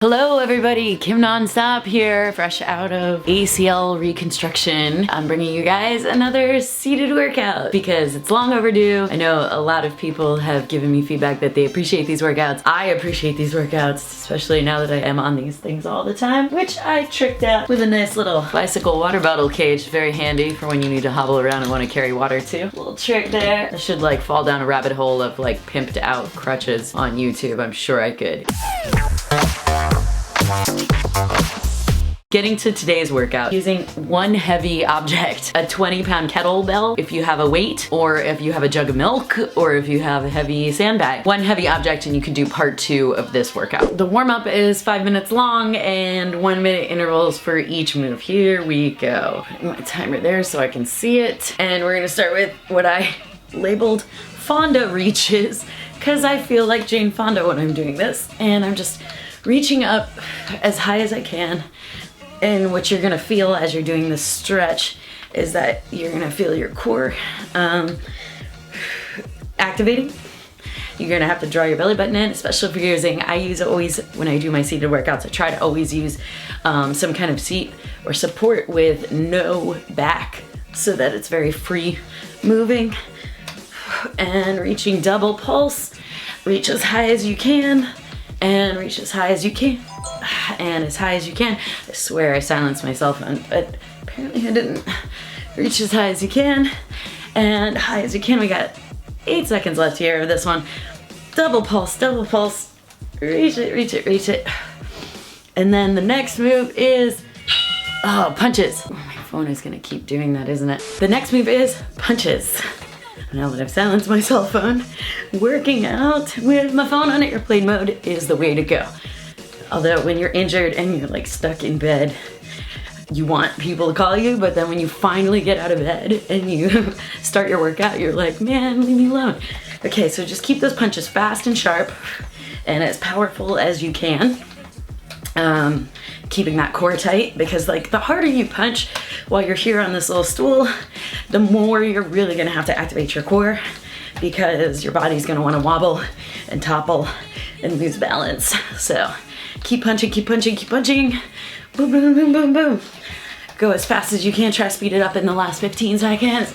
Hello everybody, Kim Nonstop here, fresh out of ACL reconstruction. I'm bringing you guys another seated workout because it's long overdue. I know a lot of people have given me feedback that they appreciate these workouts. I appreciate these workouts, especially now that I am on these things all the time, which I tricked out with a nice little bicycle water bottle cage. Very handy for when you need to hobble around and want to carry water too. Little trick there. I should like fall down a rabbit hole of like pimped out crutches on YouTube. I'm sure I could. Getting to today's workout, using one heavy object, a 20-pound kettlebell if you have a weight, or if you have a jug of milk, or if you have a heavy sandbag. One heavy object and you can do part 2 of this workout. The warm-up is 5 minutes long and 1-minute intervals for each move. Here we go. Put my timer there so I can see it. And we're gonna start with what I labeled Fonda reaches, because I feel like Jane Fonda when I'm doing this. And I'm just reaching up as high as I can, and what you're gonna feel as you're doing this stretch is that you're gonna feel your core activating. You're gonna have to draw your belly button in, especially if you're using, I use always, when I do my seated workouts, I try to always use some kind of seat or support with no back so that it's very free moving. And reaching double pulse, reach as high as you can, and reach as high as you can, and as high as you can. I swear I silenced my cell phone, but apparently I didn't. Reach as high as you can, and high as you can. We got 8 seconds left here of this one. Double pulse, reach it, reach it, reach it. And then the next move is, punches. Oh, my phone is gonna keep doing that, isn't it? The next move is punches. Now that I've silenced my cell phone, working out with my phone on airplane mode is the way to go. Although when you're injured and you're like stuck in bed, you want people to call you, but then when you finally get out of bed and you start your workout, you're like, man, leave me alone. Okay, so just keep those punches fast and sharp and as powerful as you can. Keeping that core tight, because like the harder you punch while you're here on this little stool, the more you're really gonna have to activate your core, because your body's gonna wanna wobble and topple and lose balance. So keep punching, keep punching, keep punching. Boom, boom, boom, boom, boom. Go as fast as you can. Try to speed it up in the last 15 seconds.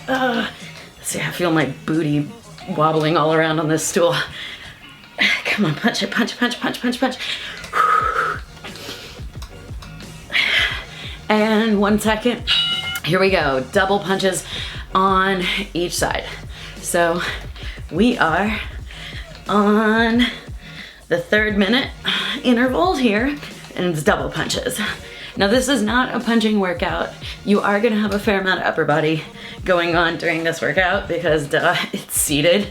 See, I feel my booty wobbling all around on this stool. Come on, punch it, punch, punch, punch, punch, punch. And 1 second. Here we go. Double punches on each side. So we are on the 3rd minute interval here, and it's double punches. Now this is not a punching workout. You are gonna have a fair amount of upper body going on during this workout because it's seated.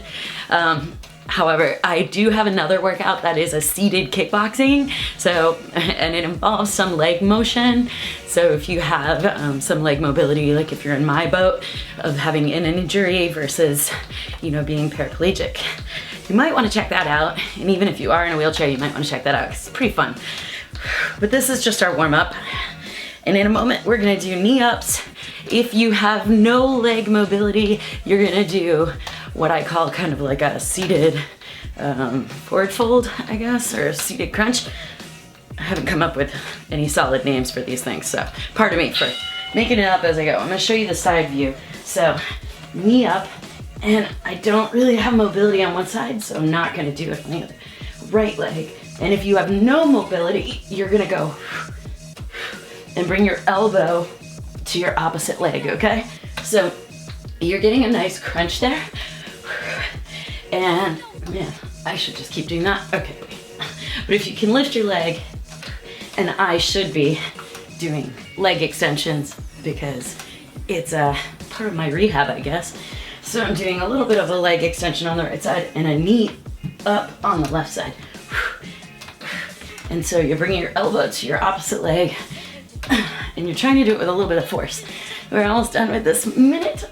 However, I do have another workout that is a seated kickboxing, and it involves some leg motion. So if you have some leg mobility, like if you're in my boat of having an injury versus, being paraplegic, you might want to check that out. And even if you are in a wheelchair, you might want to check that out because it's pretty fun. But this is just our warm up. And in a moment, we're gonna do knee ups. If you have no leg mobility, you're gonna do what I call kind of like a seated forward fold, I guess, or a seated crunch. I haven't come up with any solid names for these things, so pardon me for making it up as I go. I'm gonna show you the side view. So knee up, and I don't really have mobility on one side, so I'm not gonna do it on the other. Right leg. And if you have no mobility, you're gonna go and bring your elbow to your opposite leg, okay? So you're getting a nice crunch there. And man, I should just keep doing that. Okay, but if you can lift your leg, and I should be doing leg extensions because it's a part of my rehab, I guess. So I'm doing a little bit of a leg extension on the right side and a knee up on the left side. And so you're bringing your elbow to your opposite leg and you're trying to do it with a little bit of force. We're almost done with this minute.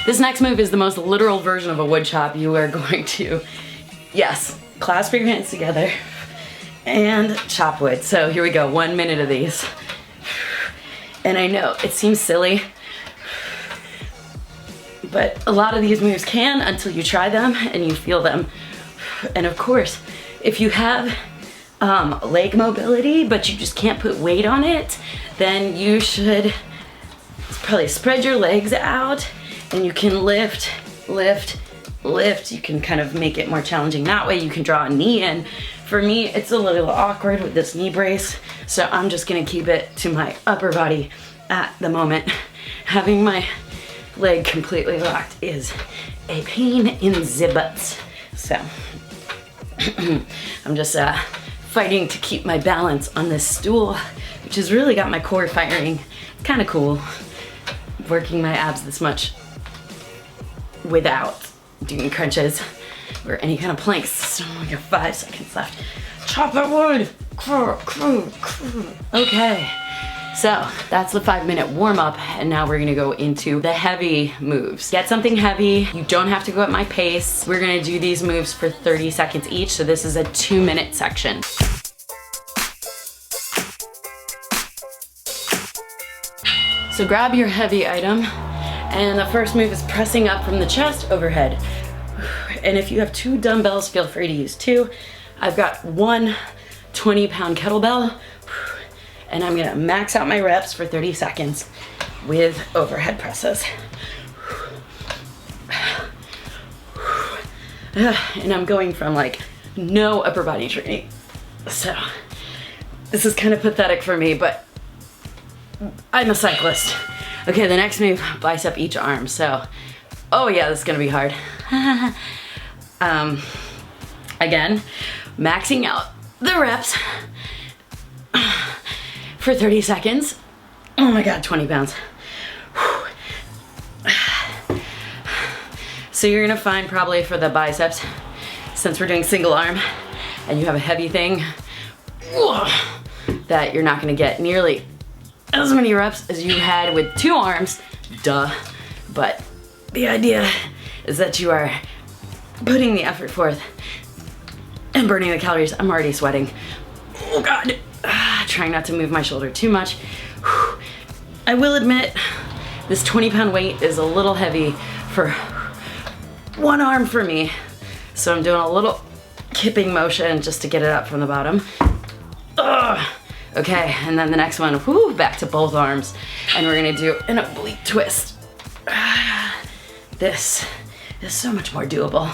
This next move is the most literal version of a wood chop. You are going to, yes, clasp your hands together and chop wood. So here we go, 1 minute of these. And I know it seems silly, but a lot of these moves can until you try them and you feel them. And of course, if you have leg mobility, but you just can't put weight on it, then you should probably spread your legs out and you can lift, lift, lift. You can kind of make it more challenging that way. You can draw a knee in. For me, it's a little awkward with this knee brace, so I'm just gonna keep it to my upper body at the moment. Having my leg completely locked is a pain in the butts. So I'm just fighting to keep my balance on this stool, which has really got my core firing. It's kind of cool working my abs this much without doing crunches or any kind of planks. So I got 5 seconds left. Chop that wood. Okay, so that's the 5-minute warm up, and now we're gonna go into the heavy moves. Get something heavy. You don't have to go at my pace. We're gonna do these moves for 30 seconds each, so this is a 2-minute section. So grab your heavy item, and the first move is pressing up from the chest overhead. And if you have 2 dumbbells, feel free to use 2. I've got 1 20-pound kettlebell, and I'm gonna max out my reps for 30 seconds with overhead presses. And I'm going from like no upper body training. So this is kind of pathetic for me, but I'm a cyclist. Okay, the next move, bicep each arm. So, oh yeah, this is gonna be hard. Again, maxing out the reps for 30 seconds. Oh my God, 20 pounds. So you're gonna find probably for the biceps, since we're doing single arm and you have a heavy thing, that you're not gonna get nearly as many reps as you had with 2 arms, duh. But the idea is that you are putting the effort forth and burning the calories. I'm already sweating. Oh God. Trying not to move my shoulder too much. I will admit, this 20-pound weight is a little heavy for 1 arm for me. So I'm doing a little kipping motion just to get it up from the bottom. Okay, and then the next one, back to both arms. And we're gonna do an oblique twist. This is so much more doable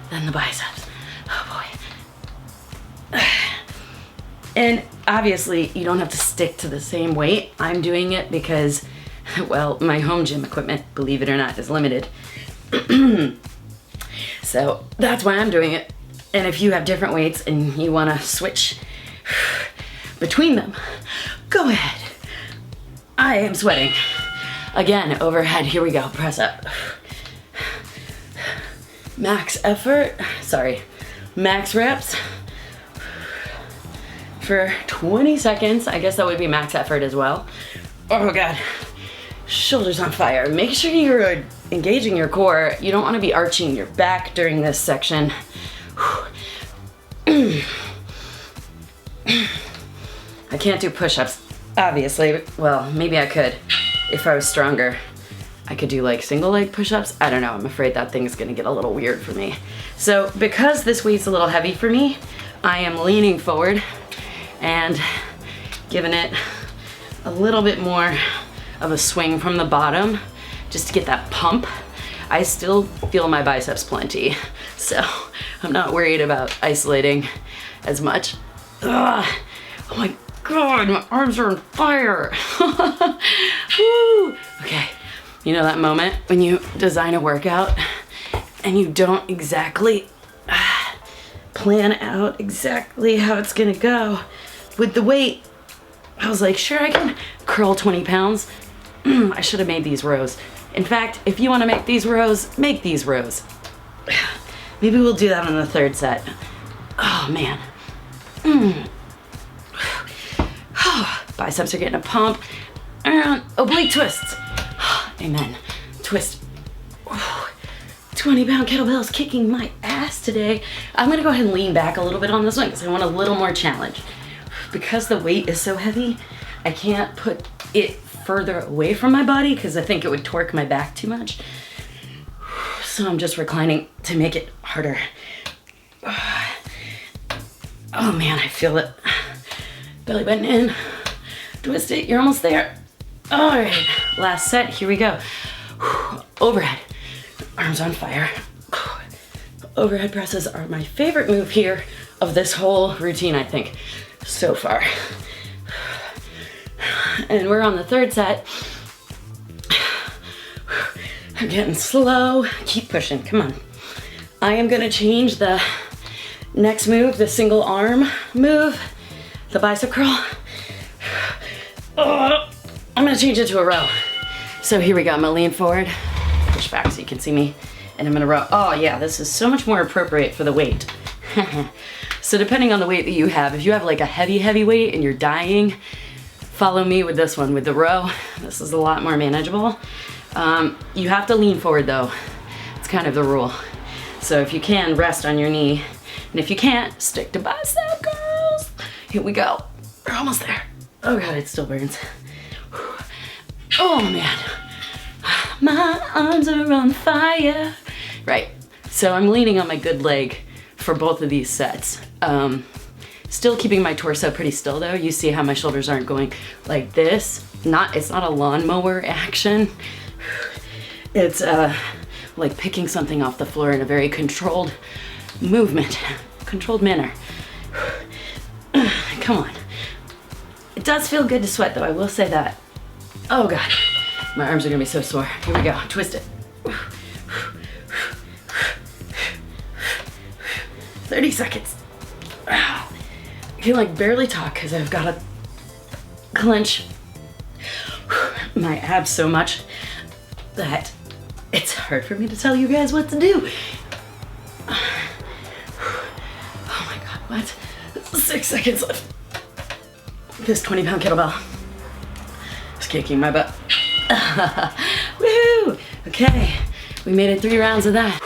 than the biceps. Oh boy. And obviously you don't have to stick to the same weight. I'm doing it because, well, my home gym equipment, believe it or not, is limited. So that's why I'm doing it. And if you have different weights and you wanna switch between them, go ahead. I am sweating. Again, overhead, here we go, press up. Max effort, max reps for 20 seconds. I guess that would be max effort as well. Oh God, shoulders on fire. Make sure you're engaging your core. You don't wanna be arching your back during this section. I can't do push-ups, obviously. Well, maybe I could if I was stronger. I could do like single leg push-ups. I don't know, I'm afraid that thing's gonna get a little weird for me. So because this weight's a little heavy for me, I am leaning forward and giving it a little bit more of a swing from the bottom just to get that pump. I still feel my biceps plenty, so I'm not worried about isolating as much. Ugh. Oh my God, my arms are on fire. Woo. Okay, you know that moment when you design a workout and you don't exactly plan out exactly how it's gonna go with the weight. I was like, sure, I can curl 20 pounds. I should have made these rows. In fact, if you wanna make these rows, make these rows. Maybe we'll do that on the 3rd set. Oh man. Biceps are getting a pump. And oblique twists. Amen. Twist. 20-pound kettlebells kicking my ass today. I'm gonna go ahead and lean back a little bit on this one because I want a little more challenge. Because the weight is so heavy, I can't put it further away from my body because I think it would torque my back too much. So I'm just reclining to make it harder. Oh man, I feel it. Belly button in. Twist it, you're almost there. All right, last set, here we go. Overhead, arms on fire. Overhead presses are my favorite move here of this whole routine, I think, so far. And we're on the third set. I'm getting slow. Keep pushing, come on. I am gonna change the next move, the single arm move, the bicep curl. I'm gonna change it to a row. So here we go, I'm gonna lean forward, push back so you can see me, and I'm gonna row. Oh yeah, this is so much more appropriate for the weight. So depending on the weight that you have, if you have like a heavy weight and you're dying, follow me with this one, with the row. This is a lot more manageable. You have to lean forward though. It's kind of the rule. So if you can, rest on your knee. And if you can't, stick to bicep curls. Here we go. We're almost there. Oh God, it still burns. Oh man. My arms are on fire. Right, so I'm leaning on my good leg for both of these sets. Still keeping my torso pretty still though. You see how my shoulders aren't going like this. It's not a lawnmower action. It's like picking something off the floor in a very controlled movement, controlled manner. Come on. It does feel good to sweat though, I will say that. Oh God, my arms are gonna be so sore. Here we go, twist it. 30 seconds. I can like barely talk because I've got to clench my abs so much that it's hard for me to tell you guys what to do. Oh my God, what? 6 seconds left. This 20-pound kettlebell is kicking my butt. Woo! Okay, we made it 3 rounds of that.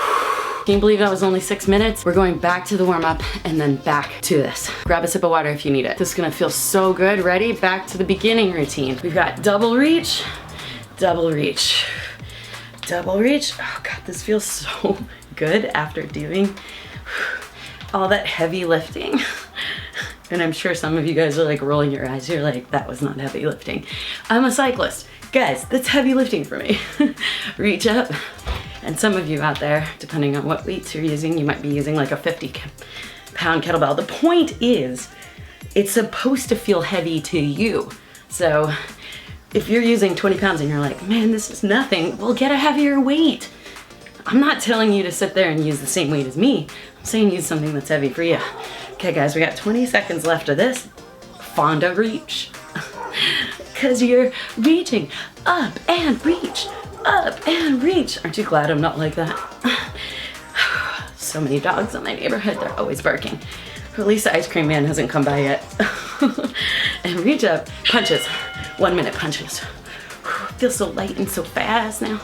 Can you believe that was only 6 minutes? We're going back to the warm up and then back to this. Grab a sip of water if you need it. This is gonna feel so good. Ready? Back to the beginning routine. We've got double reach, double reach, double reach. Oh God, this feels so good after doing all that heavy lifting. And I'm sure some of you guys are like rolling your eyes. You're like, that was not heavy lifting. I'm a cyclist. Guys, that's heavy lifting for me. Reach up. And some of you out there, depending on what weights you're using, you might be using like a 50-pound kettlebell. The point is, it's supposed to feel heavy to you. So if you're using 20 pounds and you're like, man, this is nothing, well, get a heavier weight. I'm not telling you to sit there and use the same weight as me. I'm saying use something that's heavy for you. Okay guys, we got 20 seconds left of this. Fonda reach. Because you're reaching up and reach. Up and reach. Aren't you glad I'm not like that? So many dogs in my neighborhood, they're always barking. Or at least the ice cream man hasn't come by yet. And reach up, punches. 1 minute punches. Feels so light and so fast now.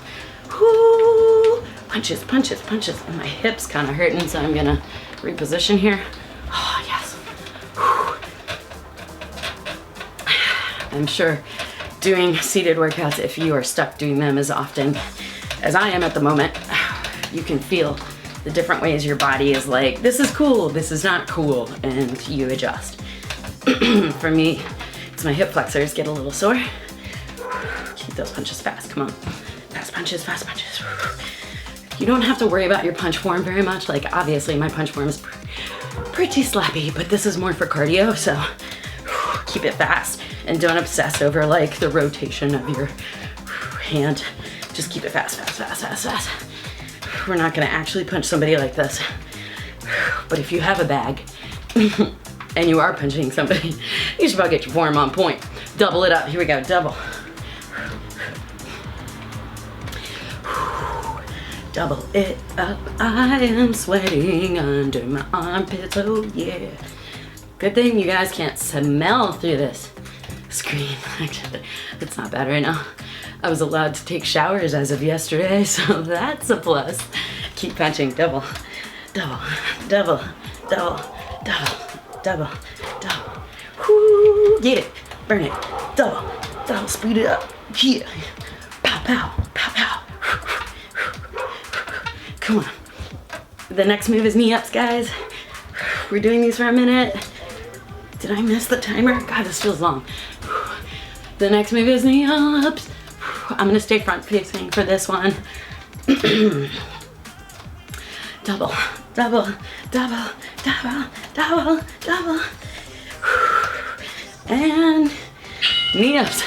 Woo. Punches, punches, punches. And my hips kind of hurting, so I'm gonna reposition here. Oh, yes. I'm sure doing seated workouts, if you are stuck doing them as often as I am at the moment, you can feel the different ways your body is like, this is cool, this is not cool, and you adjust. For me, it's my hip flexors get a little sore. Keep those punches fast, come on. Fast punches, fast punches. You don't have to worry about your punch form very much. Like obviously my punch form is pretty slappy, but this is more for cardio, so keep it fast. And don't obsess over like the rotation of your hand. Just keep it fast, fast, fast, fast, fast. We're not gonna actually punch somebody like this. But if you have a bag and you are punching somebody, you should probably get your form on point. Double it up, here we go, double. Double it up, I am sweating under my armpits, oh yeah. Good thing you guys can't smell through this screen. Actually, it's not bad right now. I was allowed to take showers as of yesterday, so that's a plus. Keep punching, double, double, double, double, double, double, double. Whoo, get it, burn it, double, double, speed it up, yeah. Pow, pow, pow, pow. Come on. The next move is knee ups, guys. We're doing these for a minute. Did I miss the timer? God, this feels long. The next move is knee ups. I'm gonna stay front facing for this one. Double, double, double, double, double, double. And knee ups.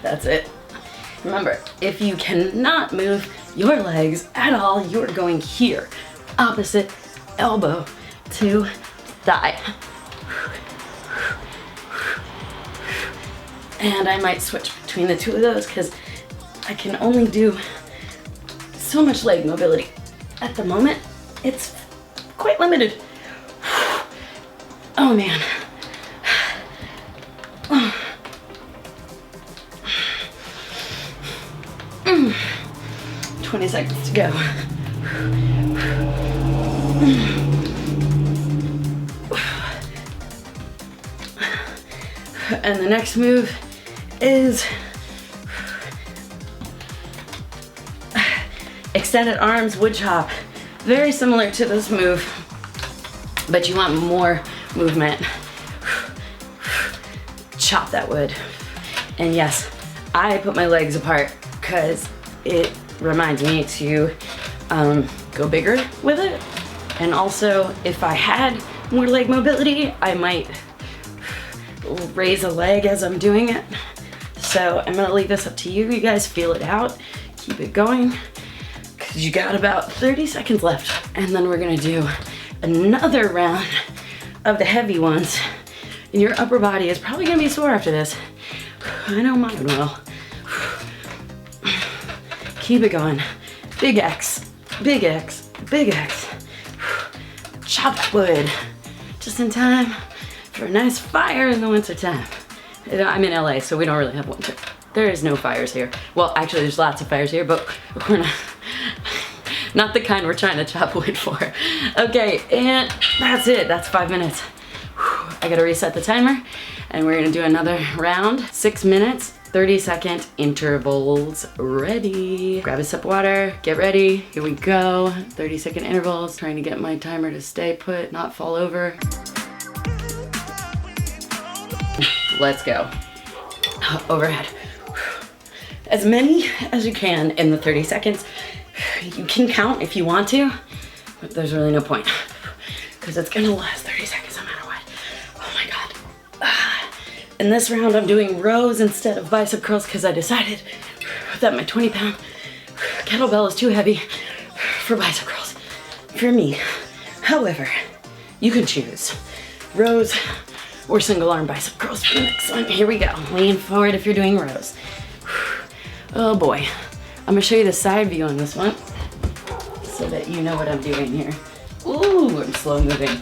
That's it. Remember, if you cannot move your legs at all, you are going here. Opposite elbow to thigh. And I might switch between the two of those because I can only do so much leg mobility. At the moment, it's quite limited. Oh man. 20 seconds to go. And the next move is extended arms wood chop. Very similar to this move, but you want more movement. Chop that wood. And yes, I put my legs apart because it reminds me to go bigger with it. And also, if I had more leg mobility, I might raise a leg as I'm doing it. So I'm gonna leave this up to you. You guys feel it out, keep it going, because you got about 30 seconds left. And then we're gonna do another round of the heavy ones. And your upper body is probably gonna be sore after this. I know mine will. Keep it going. Big X, big X, big X. Chop that wood. Just in time for a nice fire in the winter time. I'm in LA, so we don't really have winter. There is no fires here. Well, actually there's lots of fires here, but we're not the kind we're trying to chop wood for. Okay, and that's it. That's 5 minutes. I gotta reset the timer, and we're gonna do another round. 6 minutes, 30-second intervals. Ready. Grab a sip of water, get ready. Here we go. 30-second intervals. Trying to get my timer to stay put, not fall over. Let's go. Overhead. As many as you can in the 30 seconds. You can count if you want to, but there's really no point because it's gonna last 30 seconds no matter what. Oh my God. In this round, I'm doing rows instead of bicep curls because I decided that my 20-pound kettlebell is too heavy for bicep curls for me. However, you can choose rows or single arm bicep curls for the next one. Here we go. Lean forward if you're doing rows. Oh boy. I'm gonna show you the side view on this one so that you know what I'm doing here. Ooh, I'm slow moving.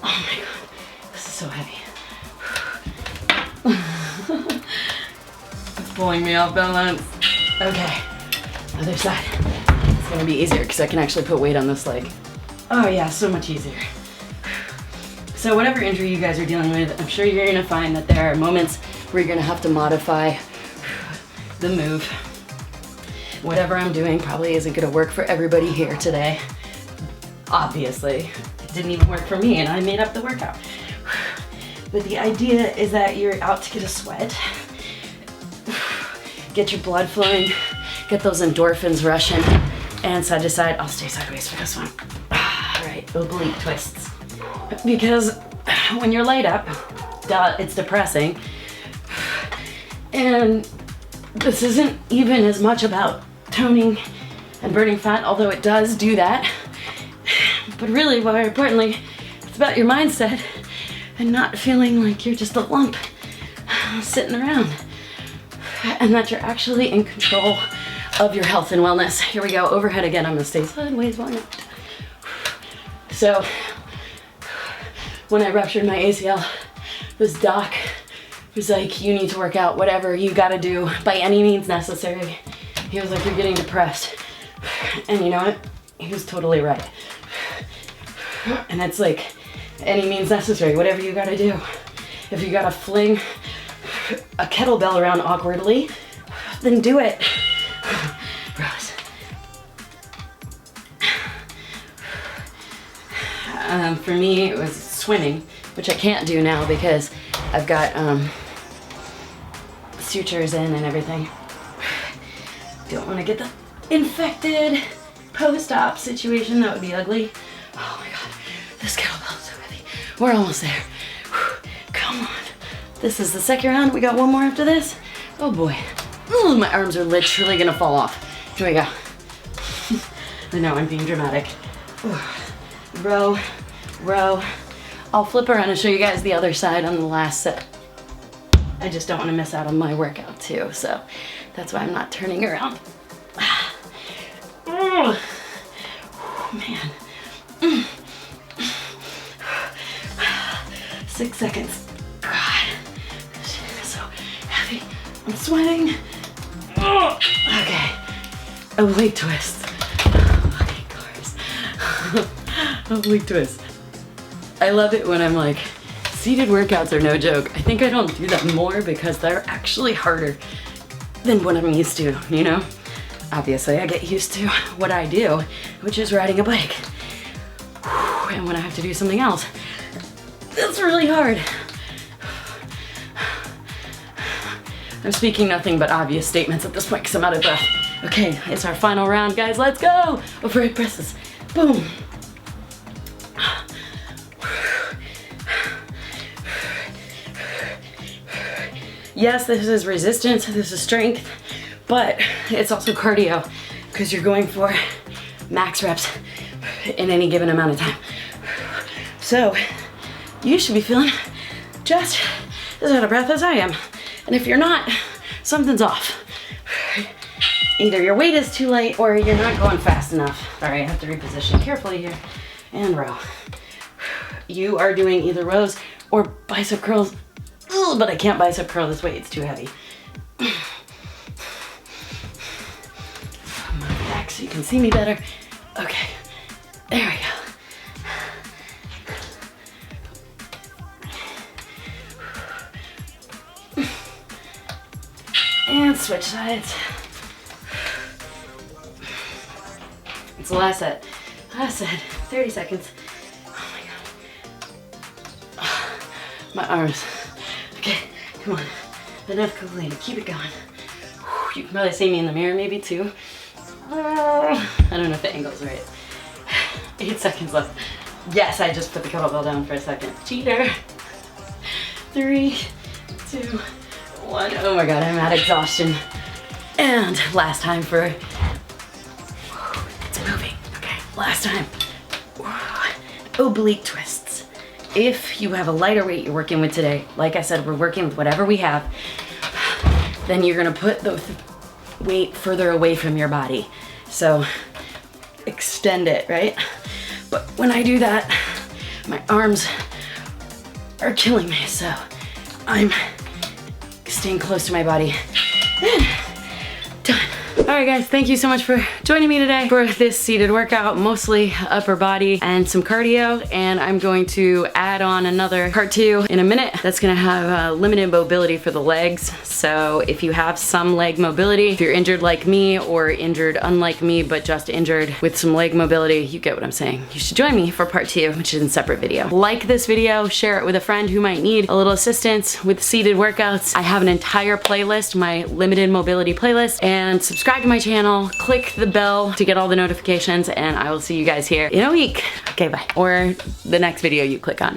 Oh my God, this is so heavy. It's pulling me off balance. Okay, other side. It's gonna be easier because I can actually put weight on this leg. Oh yeah, so much easier. So whatever injury you guys are dealing with, I'm sure you're gonna find that there are moments where you're gonna have to modify the move. Whatever I'm doing probably isn't gonna work for everybody here today. Obviously, it didn't even work for me and I made up the workout. But the idea is that you're out to get a sweat, get your blood flowing, get those endorphins rushing, and side to side. I'll stay sideways for this one. All right, oblique twists. Because when you're laid up, it's depressing. And this isn't even as much about toning and burning fat, although it does do that. But really, more importantly, it's about your mindset and not feeling like you're just a lump sitting around. And that you're actually in control of your health and wellness. Here we go, overhead again. I'm gonna stay sideways while I'm So, when I ruptured my ACL, this doc was like, you need to work out whatever you gotta do by any means necessary. He was like, you're getting depressed. And you know what? He was totally right. And it's like, any means necessary, whatever you gotta do. If you gotta fling a kettlebell around awkwardly, then do it. Rose. For me, it was swimming, which I can't do now because I've got sutures in and everything. Don't want to get the infected post-op situation. That would be ugly. Oh my God, this kettlebell is so heavy. We're almost there. Come on. This is the second round. We got one more after this. Oh boy. Ooh, my arms are literally gonna fall off. Here we go. I know I'm being dramatic. Ooh. Row, row. I'll flip around and show you guys the other side on the last set. I just don't want to miss out on my workout too, so that's why I'm not turning around. Oh, man. 6 seconds. God, this shit is so heavy. I'm sweating. Okay. Oblique twist. Okay, cars. Oblique twist. I love it when I'm like, seated workouts are no joke. I think I don't do that more because they're actually harder than what I'm used to, you know? Obviously, I get used to what I do, which is riding a bike. And when I have to do something else, it's really hard. I'm speaking nothing but obvious statements at this point because I'm out of breath. Okay, it's our final round, guys. Let's go. Overhead presses. Boom. Yes, this is resistance, this is strength, but it's also cardio because you're going for max reps in any given amount of time. So you should be feeling just as out of breath as I am. And if you're not, something's off. Either your weight is too light or you're not going fast enough. All right, I have to reposition carefully here and row. You are doing either rows or bicep curls. Ugh, but I can't bicep curl this way, it's too heavy. My back so you can see me better. Okay, there we go. And switch sides. It's the last set. Last set, 30 seconds. Oh my God. My arms. Okay, come on. Enough cocaine. Keep it going. You can probably see me in the mirror maybe too. I don't know if the angle's right. 8 seconds left. Yes, I just put the kettlebell down for a second. Cheater. 3, 2, 1. Oh my God, I'm at exhaustion. And last time for, it's moving. Okay, last time. Oblique twists. If you have a lighter weight you're working with today, like I said, we're working with whatever we have, then you're gonna put the weight further away from your body. So extend it, right? But when I do that, my arms are killing me. So I'm staying close to my body. Done. All right guys, thank you so much for joining me today for this seated workout, mostly upper body and some cardio. And I'm going to add on another part 2 in a minute. That's gonna have limited mobility for the legs. So if you have some leg mobility, if you're injured like me or injured unlike me, but just injured with some leg mobility, you get what I'm saying. You should join me for part 2, which is in a separate video. Like this video, share it with a friend who might need a little assistance with seated workouts. I have an entire playlist, my limited mobility playlist, and subscribe to my channel, click the bell to get all the notifications, and I will see you guys here in a week. Okay, bye. Or the next video you click on.